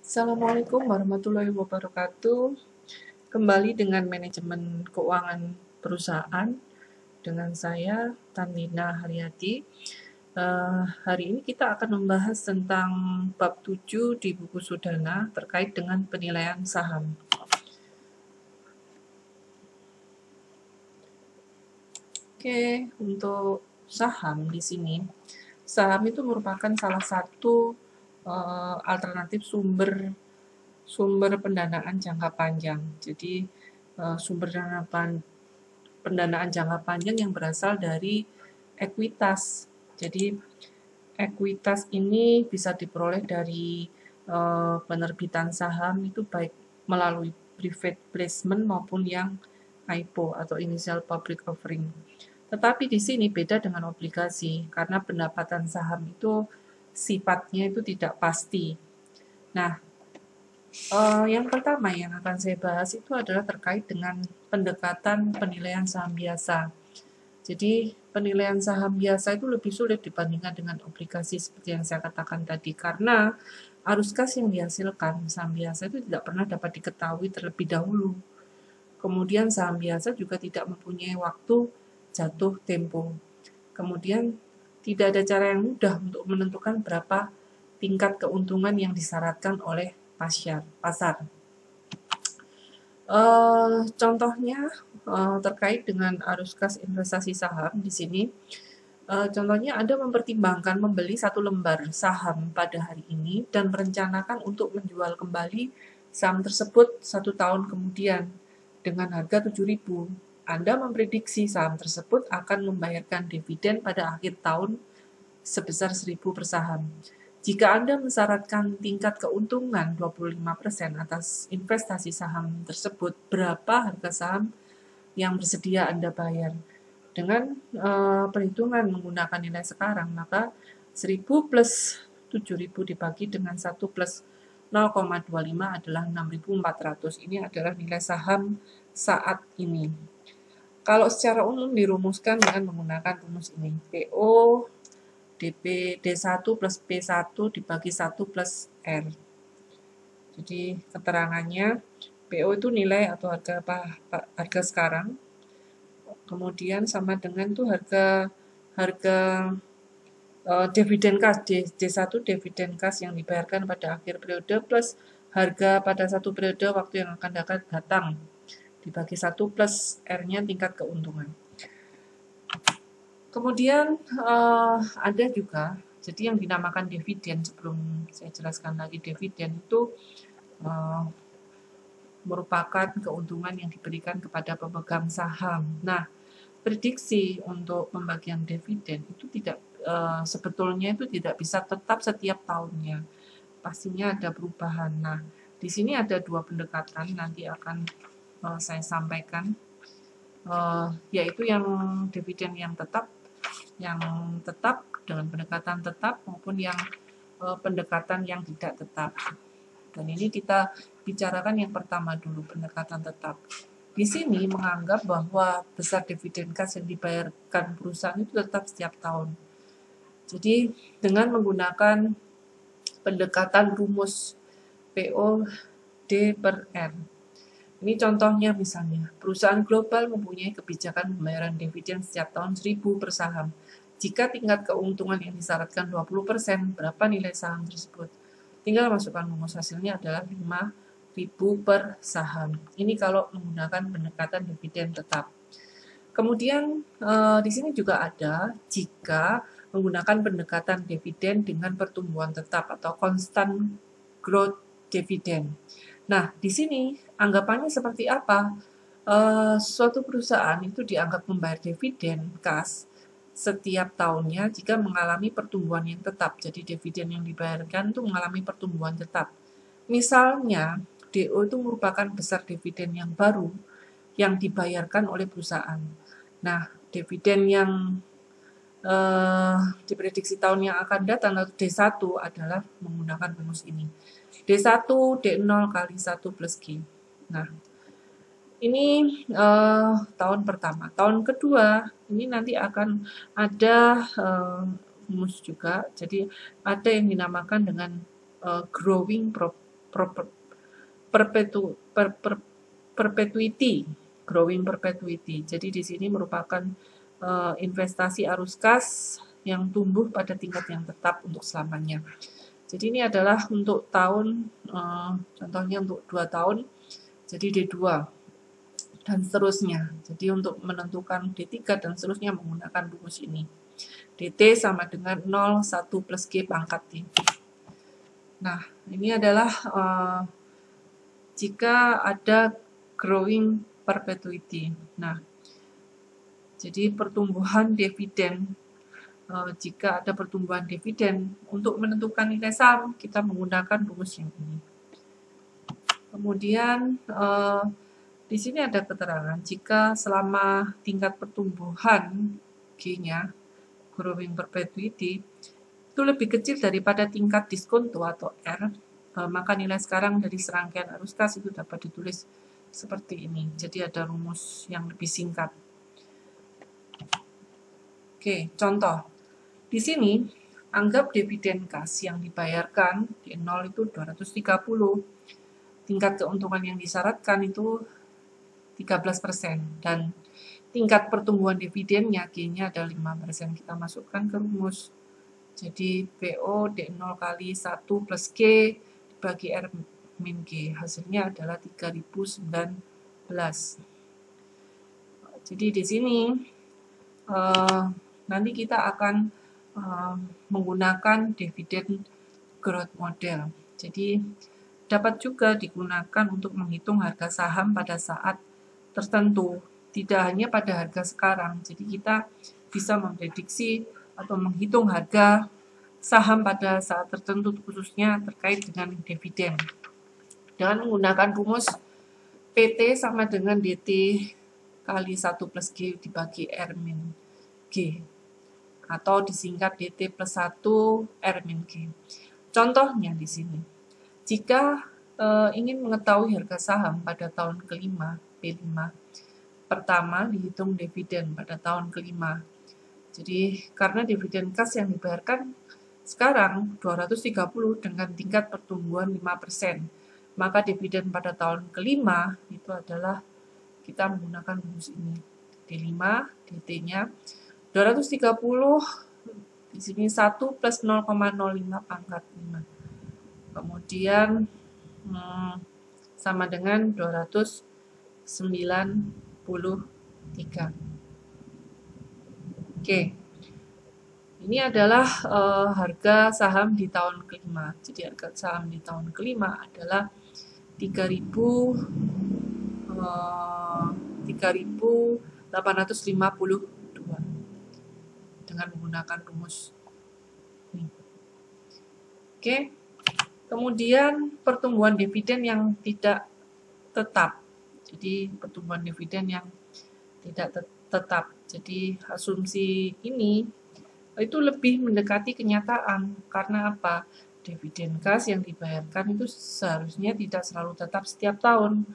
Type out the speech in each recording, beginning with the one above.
Assalamualaikum warahmatullahi wabarakatuh. Kembali dengan manajemen keuangan perusahaan dengan saya Tanlina Haryati. Hari ini kita akan membahas tentang bab 7 di buku Sudana terkait dengan penilaian saham. Oke, untuk saham di sini, saham itu merupakan salah satu alternatif sumber pendanaan jangka panjang. Jadi sumber pendanaan jangka panjang yang berasal dari ekuitas. Jadi ekuitas ini bisa diperoleh dari penerbitan saham itu baik melalui private placement maupun yang IPO atau initial public offering. Tetapi di sini beda dengan obligasi karena pendapatan saham itu sifatnya itu tidak pasti. Nah, yang pertama yang akan saya bahas itu adalah terkait dengan pendekatan penilaian saham biasa. Jadi penilaian saham biasa itu lebih sulit dibandingkan dengan obligasi seperti yang saya katakan tadi karena arus kas yang dihasilkan saham biasa itu tidak pernah dapat diketahui terlebih dahulu. Kemudian saham biasa juga tidak mempunyai waktu jatuh tempo. Kemudian tidak ada cara yang mudah untuk menentukan berapa tingkat keuntungan yang disyaratkan oleh pasar. Contohnya terkait dengan arus kas investasi saham di sini. Contohnya Anda mempertimbangkan membeli satu lembar saham pada hari ini dan merencanakan untuk menjual kembali saham tersebut 1 tahun kemudian dengan harga 7.000. Anda memprediksi saham tersebut akan membayarkan dividen pada akhir tahun sebesar 1.000 per saham. Jika Anda mensyaratkan tingkat keuntungan 25% atas investasi saham tersebut, berapa harga saham yang bersedia Anda bayar? Dengan perhitungan menggunakan nilai sekarang, maka 1.000 plus 7.000 dibagi dengan 1 plus 0,25 adalah 6.400. Ini adalah nilai saham saat ini. Kalau secara umum dirumuskan dengan menggunakan rumus ini, PO D1 plus P1 dibagi 1 plus R. Jadi keterangannya PO itu nilai atau harga sekarang. Kemudian sama dengan tuh harga dividen kas D1 dividen kas yang dibayarkan pada akhir periode plus harga pada satu periode waktu yang akan datang dibagi 1 plus R-nya tingkat keuntungan. Kemudian ada juga, jadi yang dinamakan dividen, sebelum saya jelaskan lagi dividen itu merupakan keuntungan yang diberikan kepada pemegang saham. Nah, prediksi untuk pembagian dividen itu sebetulnya itu tidak bisa tetap setiap tahunnya. Pastinya ada perubahan. Nah, di sini ada 2 pendekatan nanti akan saya sampaikan, yaitu yang dividen yang tetap dengan pendekatan tetap maupun yang pendekatan yang tidak tetap. Dan ini kita bicarakan yang pertama dulu, pendekatan tetap. Di sini menganggap bahwa besar dividen kas yang dibayarkan perusahaan itu tetap setiap tahun. Jadi dengan menggunakan pendekatan rumus PO D per R. Ini contohnya misalnya, perusahaan global mempunyai kebijakan pembayaran dividen setiap tahun 1.000 per saham. Jika tingkat keuntungan yang disyaratkan 20%, berapa nilai saham tersebut? Tinggal masukkan rumus, hasilnya adalah 5.000 per saham. Ini kalau menggunakan pendekatan dividen tetap. Kemudian di sini juga ada jika menggunakan pendekatan dividen dengan pertumbuhan tetap atau constant growth dividend. Nah, di sini anggapannya seperti apa? Suatu perusahaan itu dianggap membayar dividen kas setiap tahunnya jika mengalami pertumbuhan yang tetap. Jadi dividen yang dibayarkan itu mengalami pertumbuhan tetap. Misalnya, DO itu merupakan besar dividen yang baru yang dibayarkan oleh perusahaan. Nah, dividen yang diprediksi tahun yang akan datang atau D1 adalah menggunakan rumus ini. D1 D0 kali 1 plus G. Nah, ini tahun pertama. Tahun kedua, ini nanti akan ada rumus juga. Jadi ada yang dinamakan dengan growing perpetuity, growing perpetuity. Jadi di sini merupakan investasi arus kas yang tumbuh pada tingkat yang tetap untuk selamanya. Jadi ini adalah untuk tahun, contohnya untuk 2 tahun, jadi D2 dan seterusnya. Jadi untuk menentukan D3 dan seterusnya menggunakan rumus ini. DT sama dengan 0, 1 plus G pangkat T. Nah, ini adalah jika ada growing perpetuity. Nah, jadi pertumbuhan dividen, jika ada pertumbuhan dividen, untuk menentukan nilai saham, kita menggunakan rumus yang ini. Kemudian, di sini ada keterangan, jika selama tingkat pertumbuhan G-nya, growing perpetuity, itu lebih kecil daripada tingkat diskonto atau R, maka nilai sekarang dari serangkaian arus kas itu dapat ditulis seperti ini. Jadi ada rumus yang lebih singkat. Oke, contoh. Di sini, anggap dividen kas yang dibayarkan di 0 itu 230. Tingkat keuntungan yang disyaratkan itu 13%. Dan tingkat pertumbuhan dividennya, G-nya ada 5%. Kita masukkan ke rumus. Jadi, PO D0 kali 1 plus G dibagi R min G. Hasilnya adalah 3019. Jadi, di sini, nanti kita akan menggunakan dividen growth model. Jadi dapat juga digunakan untuk menghitung harga saham pada saat tertentu, tidak hanya pada harga sekarang. Jadi kita bisa memprediksi atau menghitung harga saham pada saat tertentu, khususnya terkait dengan dividen. Dengan menggunakan rumus PT sama dengan DT kali 1 plus G dibagi R min G, atau disingkat DT plus 1 R min G. Contohnya di sini, jika ingin mengetahui harga saham pada tahun kelima, P5, pertama dihitung dividen pada tahun kelima. Jadi karena dividen kas yang dibayarkan sekarang 230 dengan tingkat pertumbuhan 5%, maka dividen pada tahun kelima itu adalah kita menggunakan rumus ini. D5, DT-nya 230, di sini 1 plus 0,05 pangkat 5. Kemudian sama dengan 293. Oke. Ini adalah harga saham di tahun kelima. Jadi harga saham di tahun kelima adalah 3.852 dengan menggunakan rumus ini. Oke. Kemudian pertumbuhan dividen yang tidak tetap. Jadi pertumbuhan dividen yang tidak tetap. Jadi asumsi ini itu lebih mendekati kenyataan. Karena apa? Dividen kas yang dibayarkan itu seharusnya tidak selalu tetap setiap tahun.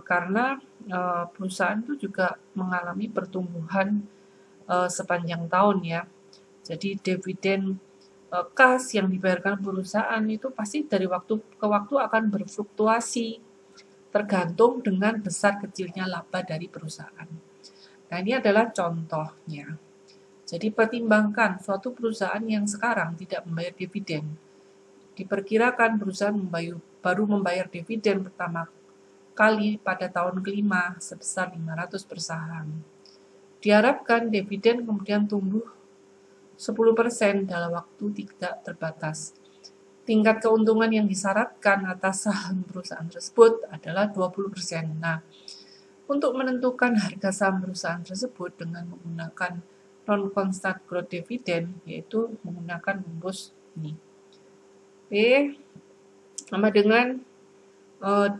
Karena perusahaan itu juga mengalami pertumbuhan sepanjang tahun ya. Jadi dividen kas yang dibayarkan perusahaan itu pasti dari waktu ke waktu akan berfluktuasi tergantung dengan besar kecilnya laba dari perusahaan. Nah, ini adalah contohnya. Jadi pertimbangkan suatu perusahaan yang sekarang tidak membayar dividen. Diperkirakan perusahaan baru membayar dividen pertama kali pada tahun kelima sebesar 500 per saham. Diharapkan dividen kemudian tumbuh 10% dalam waktu tidak terbatas. Tingkat keuntungan yang disyaratkan atas saham perusahaan tersebut adalah 20%. Nah, untuk menentukan harga saham perusahaan tersebut dengan menggunakan non-constant growth dividend, yaitu menggunakan rumus ini. P sama dengan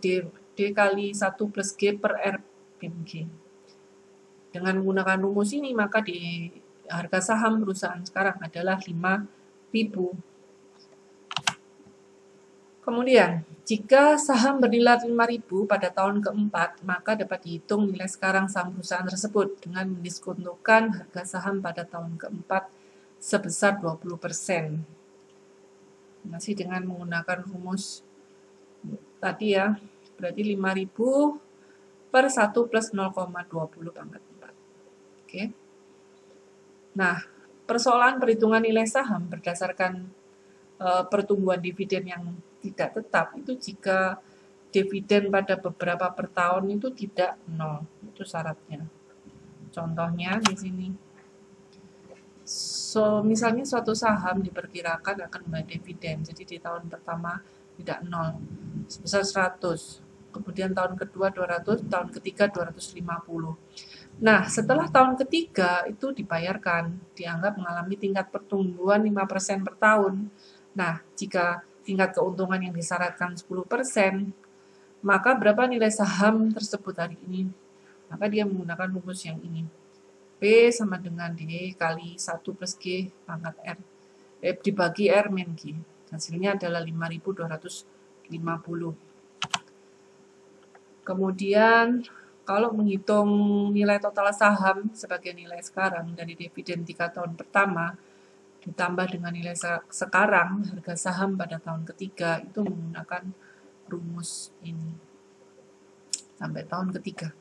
D kali 1 plus G per R min G. Dengan menggunakan rumus ini, maka di harga saham perusahaan sekarang adalah 5.000. Kemudian, jika saham bernilai 5.000 pada tahun keempat, maka dapat dihitung nilai sekarang saham perusahaan tersebut dengan mendiskontokan harga saham pada tahun keempat sebesar 20%. Masih dengan menggunakan rumus tadi ya, berarti 5.000 per 1 plus 0,20 pangkat 4. Oke. Nah, persoalan perhitungan nilai saham berdasarkan pertumbuhan dividen yang tidak tetap itu jika dividen pada beberapa per tahun itu tidak nol, itu syaratnya. Contohnya di sini. So, misalnya suatu saham diperkirakan akan membayar dividen, jadi di tahun pertama tidak nol, sebesar 100. Kemudian tahun kedua 200, tahun ketiga 250. Nah, setelah tahun ketiga itu dibayarkan, dianggap mengalami tingkat pertumbuhan 5% per tahun. Nah, jika tingkat keuntungan yang disyaratkan 10%, maka berapa nilai saham tersebut hari ini? Maka dia menggunakan rumus yang ini. P sama dengan D kali 1 plus G pangkat R. Dibagi R min G. Hasilnya adalah 5.250. Kemudian, kalau menghitung nilai total saham sebagai nilai sekarang dari dividen 3 tahun pertama, ditambah dengan nilai sekarang, harga saham pada tahun ketiga, itu menggunakan rumus ini. Sampai tahun ketiga.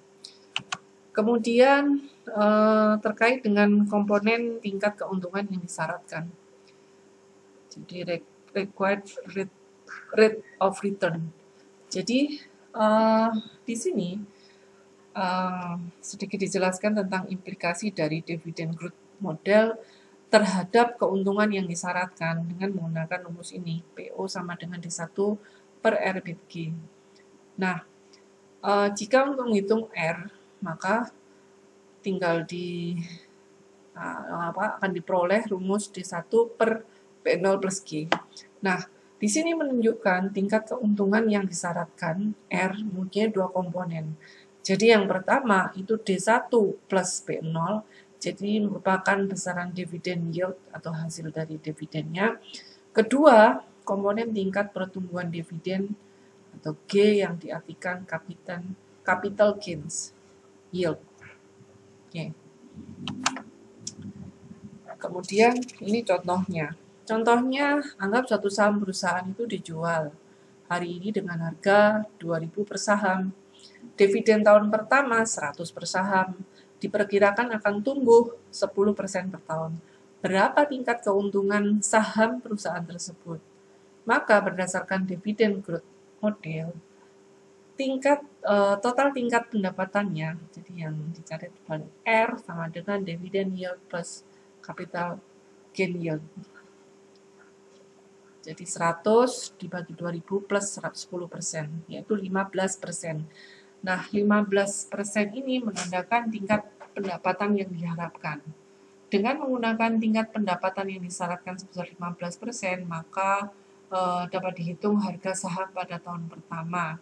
Kemudian, terkait dengan komponen tingkat keuntungan yang disyaratkan. Jadi, required rate of return. Jadi, di sini sedikit dijelaskan tentang implikasi dari dividend growth model terhadap keuntungan yang disyaratkan dengan menggunakan rumus ini, PO sama dengan D1 per R bit G. Nah, jika untuk menghitung R, maka tinggal akan diperoleh rumus D1 per P0 plus G. Nah, di sini menunjukkan tingkat keuntungan yang disyaratkan R mempunyai 2 komponen. Jadi yang pertama itu D1 plus P0, jadi merupakan besaran dividen yield atau hasil dari dividennya. Kedua, komponen tingkat pertumbuhan dividen atau G yang diartikan capital gains yield. Oke. Kemudian ini contohnya. Contohnya, anggap suatu saham perusahaan itu dijual hari ini dengan harga 2.000 per saham. Dividen tahun pertama 100 per saham. Diperkirakan akan tumbuh 10% per tahun. Berapa tingkat keuntungan saham perusahaan tersebut? Maka berdasarkan dividen growth model, total tingkat pendapatannya, jadi yang dicari balik R sama dengan dividen yield plus capital gain yield. Jadi 100 dibagi 2000 plus 10%, yaitu 15%. Nah, 15% ini menandakan tingkat pendapatan yang diharapkan. Dengan menggunakan tingkat pendapatan yang disyaratkan sebesar 15%, maka dapat dihitung harga saham pada tahun pertama,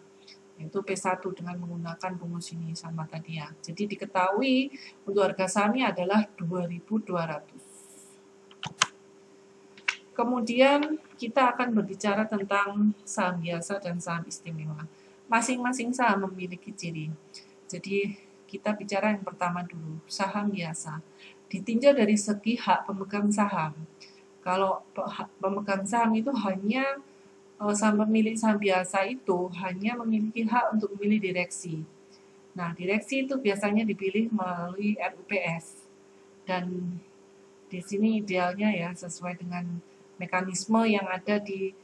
yaitu P1 dengan menggunakan rumus ini sama tadi ya. Jadi diketahui untuk harga sahamnya adalah 2.200. Kemudian kita akan berbicara tentang saham biasa dan saham istimewa. Masing-masing saham memiliki ciri. Jadi kita bicara yang pertama dulu, saham biasa. Ditinjau dari segi hak pemegang saham. Kalau pemegang saham itu hanya pemilik saham biasa itu hanya memiliki hak untuk memilih direksi. Nah, direksi itu biasanya dipilih melalui RUPS. Dan di sini idealnya ya sesuai dengan mekanisme yang ada di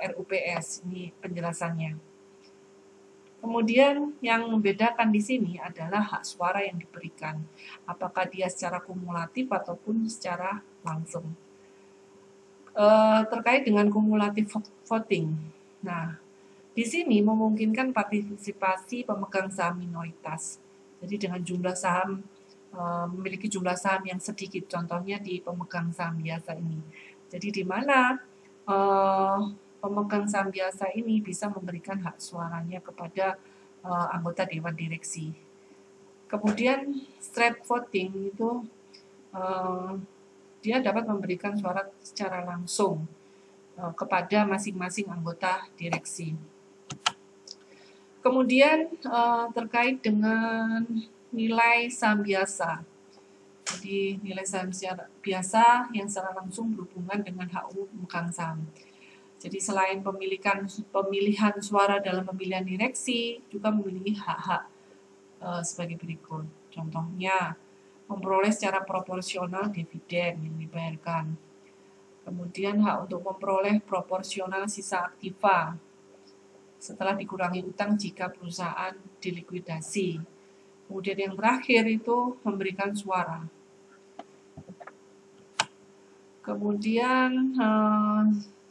RUPS. Ini penjelasannya. Kemudian yang membedakan di sini adalah hak suara yang diberikan. Apakah dia secara kumulatif ataupun secara langsung. Terkait dengan kumulatif voting. Nah, di sini memungkinkan partisipasi pemegang saham minoritas. Jadi dengan jumlah saham, memiliki jumlah saham yang sedikit, contohnya di pemegang saham biasa ini. Jadi di mana pemegang saham biasa ini bisa memberikan hak suaranya kepada anggota dewan direksi. Kemudian straight voting itu dia dapat memberikan suara secara langsung kepada masing-masing anggota direksi. Kemudian terkait dengan nilai saham biasa. Jadi nilai saham biasa yang secara langsung berhubungan dengan hak umum pemegang saham. Jadi selain pemilihan suara dalam pemilihan direksi, juga memiliki hak-hak sebagai berikut. Contohnya, memperoleh secara proporsional dividen yang dibayarkan. Kemudian hak untuk memperoleh proporsional sisa aktiva setelah dikurangi utang jika perusahaan dilikuidasi. Kemudian yang terakhir itu memberikan suara. Kemudian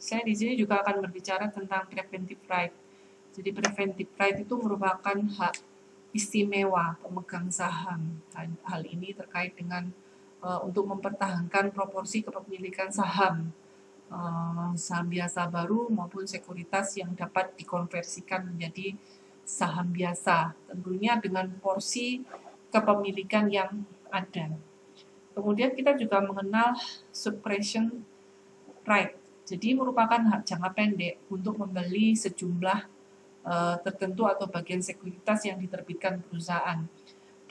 saya di sini juga akan berbicara tentang preventive right. Jadi preventive right itu merupakan hak istimewa pemegang saham. Hal ini terkait dengan untuk mempertahankan proporsi kepemilikan saham, saham biasa baru maupun sekuritas yang dapat dikonversikan menjadi saham biasa, tentunya dengan porsi kepemilikan yang ada. Kemudian kita juga mengenal suppression right. Jadi merupakan hak jangka pendek untuk membeli sejumlah tertentu atau bagian sekuritas yang diterbitkan perusahaan.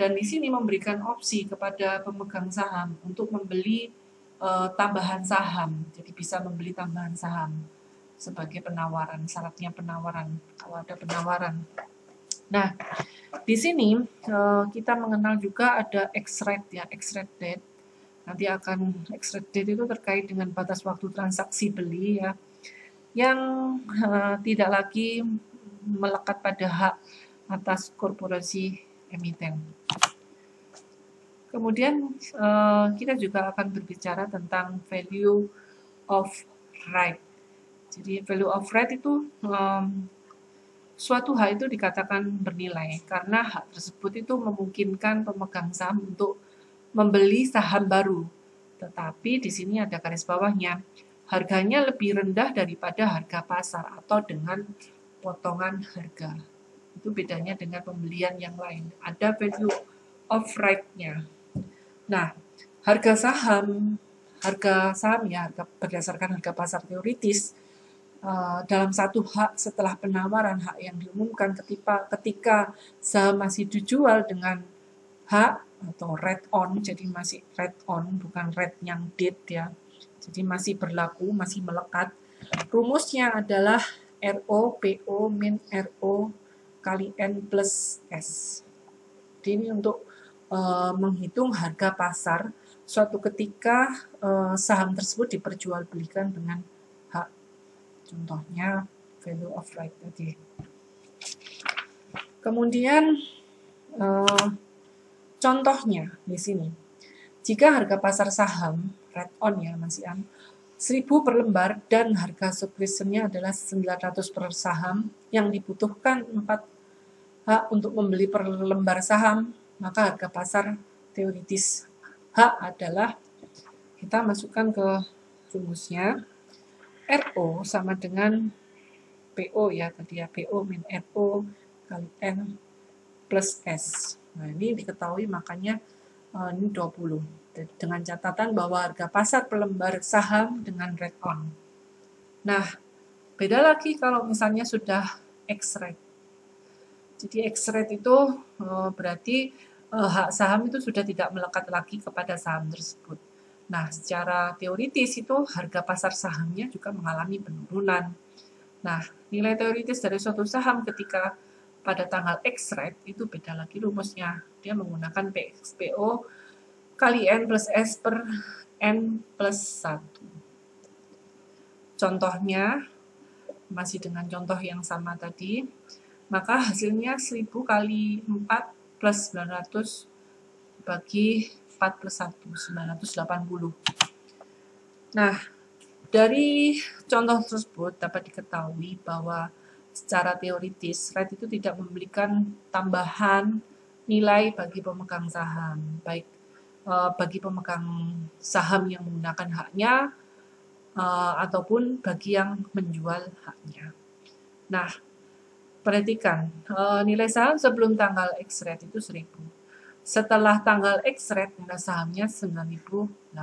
Dan di sini memberikan opsi kepada pemegang saham untuk membeli tambahan saham. Jadi bisa membeli tambahan saham sebagai penawaran, syaratnya penawaran, kalau ada penawaran. Nah, di sini kita mengenal juga ada ex-rate ya, ex-rate date. Nanti akan ex-rate date itu terkait dengan batas waktu transaksi beli ya, yang tidak lagi melekat pada hak atas korporasi emiten. Kemudian kita juga akan berbicara tentang value of right. Jadi value of right itu suatu hak itu dikatakan bernilai karena hak tersebut itu memungkinkan pemegang saham untuk membeli saham baru. Tetapi di sini ada garis bawahnya, harganya lebih rendah daripada harga pasar atau dengan potongan harga. Itu bedanya dengan pembelian yang lain. Ada value of right-nya. Nah, harga saham ya, berdasarkan harga pasar teoritis, dalam satu hak setelah penawaran hak yang diumumkan ketika saham masih dijual dengan hak atau rate on, jadi masih rate on, bukan rate yang date ya. Jadi masih berlaku, masih melekat. Rumusnya adalah RO, PO, min RO kali N plus S. Jadi ini untuk menghitung harga pasar suatu ketika saham tersebut diperjualbelikan dengan hak. Contohnya value of right tadi. Kemudian contohnya di sini, jika harga pasar saham rate on ya masih 1.000 per lembar dan harga subscription-nya adalah 900 per saham yang dibutuhkan 4 hak untuk membeli per lembar saham, maka harga pasar teoritis hak adalah, kita masukkan ke rumusnya, RO sama dengan PO ya tadi ya, PO min RO kali N plus S. Nah ini diketahui makanya ini 20. Dengan catatan bahwa harga pasar per lembar saham dengan rate on. Nah, beda lagi kalau misalnya sudah ex-rate. Jadi ex-rate itu berarti hak saham itu sudah tidak melekat lagi kepada saham tersebut. Nah, secara teoritis itu harga pasar sahamnya juga mengalami penurunan. Nah, nilai teoritis dari suatu saham ketika pada tanggal ex-rate itu beda lagi rumusnya. Dia menggunakan PO kali N plus S per N plus 1. Contohnya, masih dengan contoh yang sama tadi, maka hasilnya 1000 kali 4 plus 900 bagi 4 plus 1, 980. Nah, dari contoh tersebut dapat diketahui bahwa secara teoritis, rate itu tidak memberikan tambahan nilai bagi pemegang saham, baik bagi pemegang saham yang menggunakan haknya ataupun bagi yang menjual haknya. Nah, perhatikan, nilai saham sebelum tanggal ex-rate itu 1.000. Setelah tanggal ex-rate, nilai sahamnya 9.800.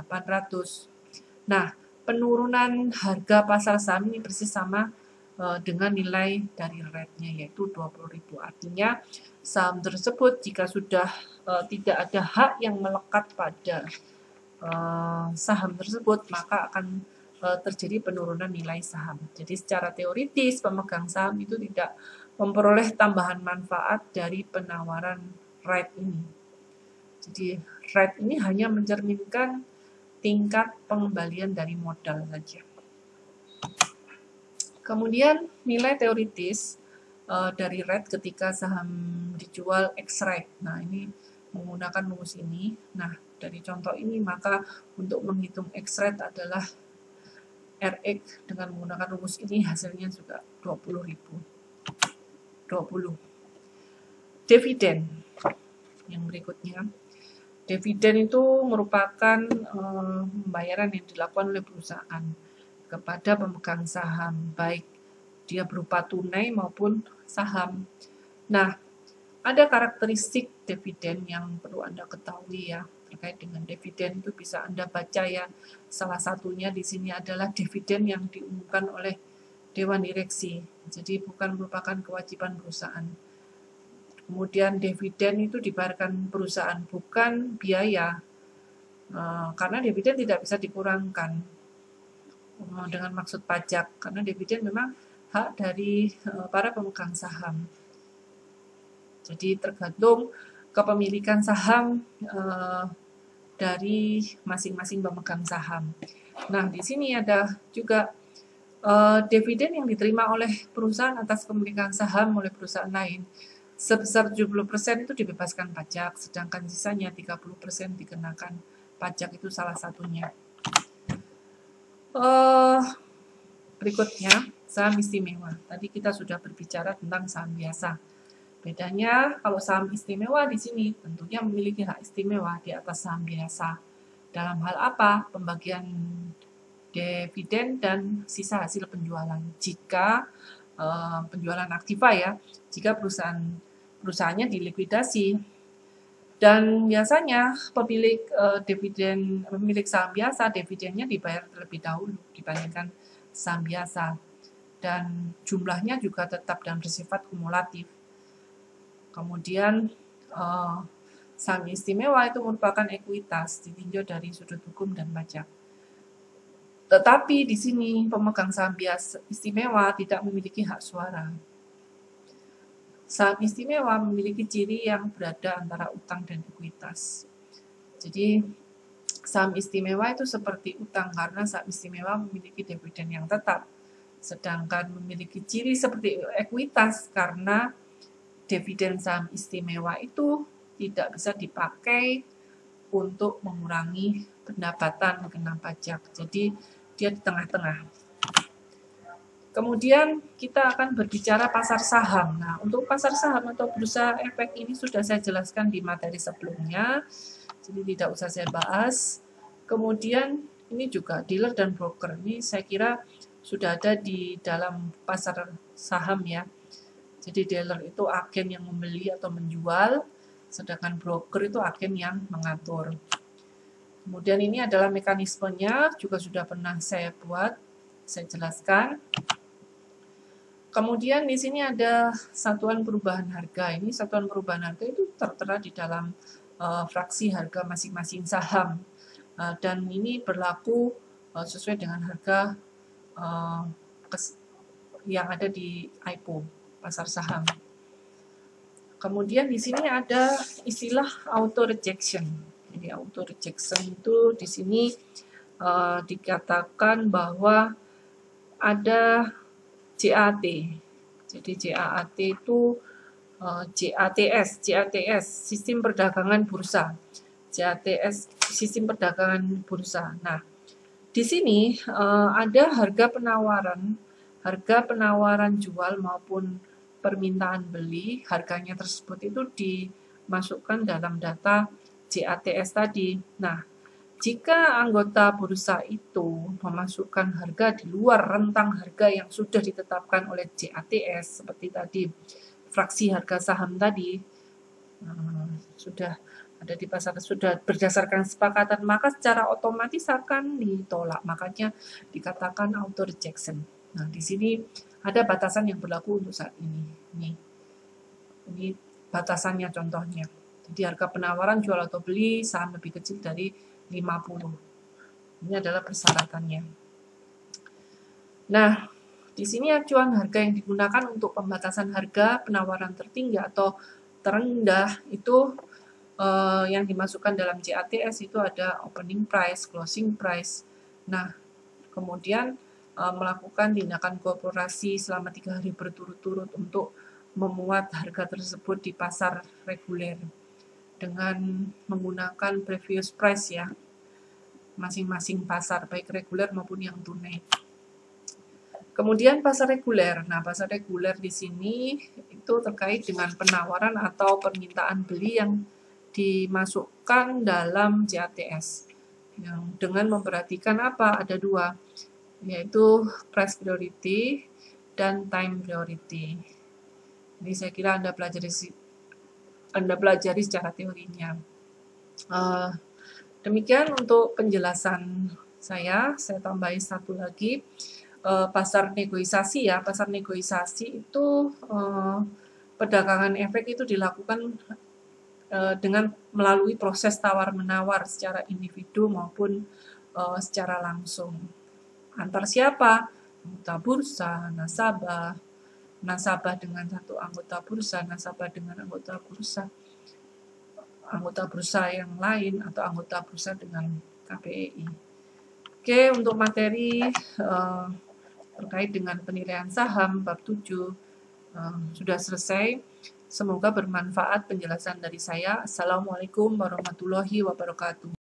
Nah, penurunan harga pasar saham ini persis sama dengan nilai dari rate-nya, yaitu 20.000. Artinya, saham tersebut jika sudah tidak ada hak yang melekat pada saham tersebut, maka akan terjadi penurunan nilai saham. Jadi secara teoritis pemegang saham itu tidak memperoleh tambahan manfaat dari penawaran right ini. Jadi right ini hanya mencerminkan tingkat pengembalian dari modal saja. Kemudian nilai teoritis dari right ketika saham dijual ex-right. Nah, ini menggunakan rumus ini. Nah, dari contoh ini maka untuk menghitung ex-right adalah RX dengan menggunakan rumus ini hasilnya juga 20.000. 20. Dividen yang berikutnya. Dividen itu merupakan pembayaran yang dilakukan oleh perusahaan kepada pemegang saham, baik dia berupa tunai maupun saham. Nah, ada karakteristik dividen yang perlu Anda ketahui ya. Terkait dengan dividen itu bisa Anda baca ya. Salah satunya di sini adalah dividen yang diumumkan oleh Dewan Direksi. Jadi bukan merupakan kewajiban perusahaan. Kemudian dividen itu dibayarkan perusahaan, bukan biaya. Karena dividen tidak bisa dikurangkan dengan maksud pajak. Karena dividen memang hak dari para pemegang saham. Jadi tergantung kepemilikan saham dari masing-masing pemegang saham. Nah, di sini ada juga dividen yang diterima oleh perusahaan atas kepemilikan saham oleh perusahaan lain. Sebesar 70% itu dibebaskan pajak, sedangkan sisanya 30% dikenakan pajak, itu salah satunya. Berikutnya, saham istimewa. Tadi kita sudah berbicara tentang saham biasa. Bedanya kalau saham istimewa di sini tentunya memiliki hak istimewa di atas saham biasa. Dalam hal apa? Pembagian dividen dan sisa hasil penjualan. Jika penjualan aktiva ya, jika perusahaannya dilikuidasi. Dan biasanya pemilik saham biasa dividennya dibayar terlebih dahulu dibandingkan saham biasa. Dan jumlahnya juga tetap dan bersifat kumulatif. Kemudian saham istimewa itu merupakan ekuitas ditinjau dari sudut hukum dan pajak. Tetapi di sini pemegang saham biasa istimewa tidak memiliki hak suara. Saham istimewa memiliki ciri yang berada antara utang dan ekuitas. Jadi saham istimewa itu seperti utang karena saham istimewa memiliki dividen yang tetap. Sedangkan memiliki ciri seperti ekuitas karena dividen saham istimewa itu tidak bisa dipakai untuk mengurangi pendapatan kena pajak. Jadi dia di tengah-tengah. Kemudian kita akan berbicara pasar saham. Nah, untuk pasar saham atau bursa efek ini sudah saya jelaskan di materi sebelumnya, jadi tidak usah saya bahas. Kemudian ini juga dealer dan broker. Ini saya kira sudah ada di dalam pasar saham ya. Jadi dealer itu agen yang membeli atau menjual, sedangkan broker itu agen yang mengatur. Kemudian ini adalah mekanismenya, juga sudah pernah saya buat, saya jelaskan. Kemudian di sini ada satuan perubahan harga. Ini satuan perubahan harga itu tertera di dalam fraksi harga masing-masing saham. Dan ini berlaku sesuai dengan harga yang ada di IPO, pasar saham. Kemudian di sini ada istilah auto rejection. Jadi auto rejection itu di sini dikatakan bahwa ada JAT. Jadi JAT itu JATS, sistem perdagangan bursa. JATS, sistem perdagangan bursa. Nah, di sini ada harga penawaran jual maupun permintaan beli, harganya tersebut itu dimasukkan dalam data JATS tadi. Nah, jika anggota bursa itu memasukkan harga di luar rentang harga yang sudah ditetapkan oleh JATS, seperti tadi fraksi harga saham tadi, sudah ada di pasar, sudah berdasarkan kesepakatan, maka secara otomatis akan ditolak. Makanya dikatakan auto rejection. Nah, di sini ada batasan yang berlaku untuk saat ini. Ini batasannya contohnya. Jadi harga penawaran jual atau beli saham lebih kecil dari 50. Ini adalah persyaratannya. Nah, di sini acuan harga yang digunakan untuk pembatasan harga penawaran tertinggi atau terendah itu yang dimasukkan dalam JATS itu ada opening price, closing price. Nah, kemudian melakukan tindakan korporasi selama 3 hari berturut-turut untuk memuat harga tersebut di pasar reguler dengan menggunakan previous price ya, masing-masing pasar, baik reguler maupun yang tunai. Kemudian pasar reguler. Nah, pasar reguler di sini itu terkait dengan penawaran atau permintaan beli yang dimasukkan dalam JATS. Yang dengan memperhatikan apa? Ada dua, yaitu price priority dan time priority. Jadi saya kira Anda pelajari secara teorinya. Demikian untuk penjelasan saya tambahi satu lagi. Pasar negosiasi ya, pasar negosiasi itu perdagangan efek itu dilakukan dengan melalui proses tawar-menawar secara individu maupun secara langsung. Antar siapa? Anggota bursa, nasabah dengan satu anggota bursa, nasabah dengan anggota bursa yang lain, atau anggota bursa dengan KPEI. Oke, untuk materi terkait dengan penilaian saham bab 7 sudah selesai. Semoga bermanfaat penjelasan dari saya. Assalamualaikum warahmatullahi wabarakatuh.